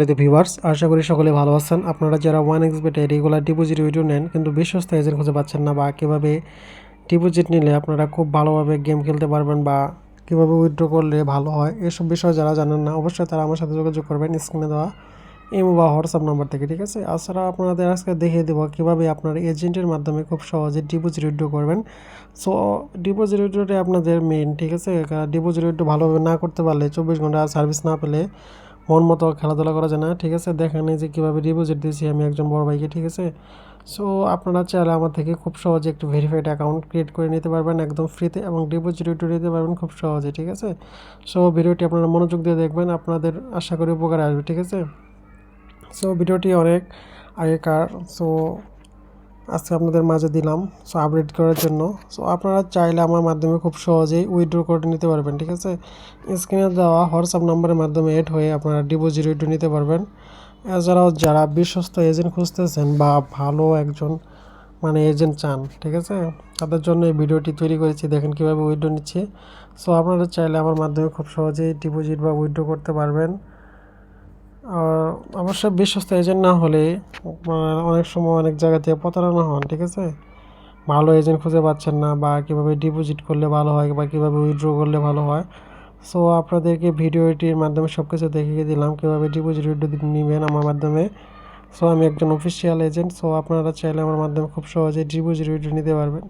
সম্মানিত ভিউয়ার্স, আশা করি সকলে ভালো আছেন। আপনারা যারা 1xBet রেগুলার ডিপোজিট উইথড্র নেন কিন্তু বিশ্বস্ত এজেন্ট খুঁজে পাচ্ছেন না, বা কীভাবে ডিপোজিট নিলে আপনারা খুব ভালোভাবে গেম খেলতে পারবেন বা কীভাবে উইথড্র করলে ভালো হয়, এসব বিষয়ে যারা জানেন না অবশ্যই তারা আমার সাথে যোগাযোগ করবেন স্ক্রিনে দেওয়া ইমো বা হোয়াটসঅ্যাপ নাম্বার থেকে, ঠিক আছে। তাছাড়া আপনাদের আজকে দেখিয়ে দেবো কীভাবে আপনার এজেন্টের মাধ্যমে খুব সহজে ডিপোজিট উইথড্র করবেন। সো ডিপোজিট উইথড্রটাই আপনাদের মেইন, ঠিক আছে। ডিপোজিট উইথড্র ভালোভাবে না করতে পারলে 24 ঘন্টা সার্ভিস না পেলে মন মতো খেলাধুলা করা যায় না, ঠিক আছে। দেখেন এই যে কীভাবে ডিপোজিট দিয়েছি আমি একজন বড় ভাইকে, ঠিক আছে। সো আপনারা চাইলে আমার থেকে খুব সহজে একটু ভেরিফাইড অ্যাকাউন্ট ক্রিয়েট করে নিতে পারবেন একদম ফ্রিতে, এবং ডিপোজিট উইথড্র নিতে পারবেন খুব সহজে, ঠিক আছে। সো ভিডিওটি আপনারা মনোযোগ দিয়ে দেখবেন, আপনাদের আশা করি উপকারে আসবে, ঠিক আছে। সো ভিডিওটি অনেক আগেকার, সো আজকে আপনাদের মাঝে দিলাম সো আপডেট করার জন্য। সো আপনারা চাইলে আমার মাধ্যমে খুব সহজেই উইথড্র করে নিতে পারবেন, ঠিক আছে। স্ক্রিনে দেওয়া হোয়াটসঅ্যাপ নাম্বারের মাধ্যমে এড হয়ে আপনারা ডিপোজিট উইথড্র নিতে পারবেন। এছাড়াও যারা বিশ্বস্ত এজেন্ট খুঁজতেছেন বা ভালো একজন এজেন্ট চান, ঠিক আছে, তাদের জন্য এই ভিডিওটি তৈরি করেছি। দেখেন কীভাবে উইথড্র নিচ্ছি। সো আপনারা চাইলে আমার মাধ্যমে খুব সহজেই ডিপোজিট বা উইথড্র করতে পারবেন। আর অবশ্যই বিশ্বস্ত এজেন্ট না হলে অনেক সময় অনেক জায়গা থেকে প্রতারণা হন, ঠিক আছে। ভালো এজেন্ট খুঁজে পাচ্ছেন না, বা কীভাবে ডিপোজিট করলে ভালো হয় বা কীভাবে উইথড্র করলে ভালো হয়। সো আপনাদেরকে ভিডিওটির মাধ্যমে সব কিছু দেখিয়ে দিলাম কীভাবে ডিপোজিট উইথড্র নেবেন আমার মাধ্যমে। সো আমি একজন অফিসিয়াল এজেন্ট, সো আপনারা চাইলে আমার মাধ্যমে খুব সহজে ডিপোজিট উইথড্র নিতে পারবেন।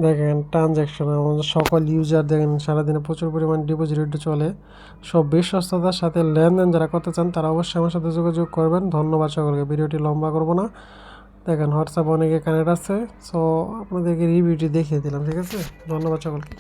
দেখেন ট্রানজ্যাকশন আমাদের সকল ইউজার দেখেন সারাদিনে প্রচুর পরিমাণ ডিপোজিট উইথড্র চলে। সব বিশ্বস্ততার সাথে লেনদেন যারা করতে চান তারা অবশ্যই আমার সাথে যোগাযোগ করবেন। ধন্যবাদ সকলকে, ভিডিওটি লম্বা করব না। দেখেন হোয়াটসঅ্যাপ অনেকে কানেক্ট আছে, সো আপনাদেরকে রিভিউটি দেখিয়ে দিলাম, ঠিক আছে। ধন্যবাদ সকলকে।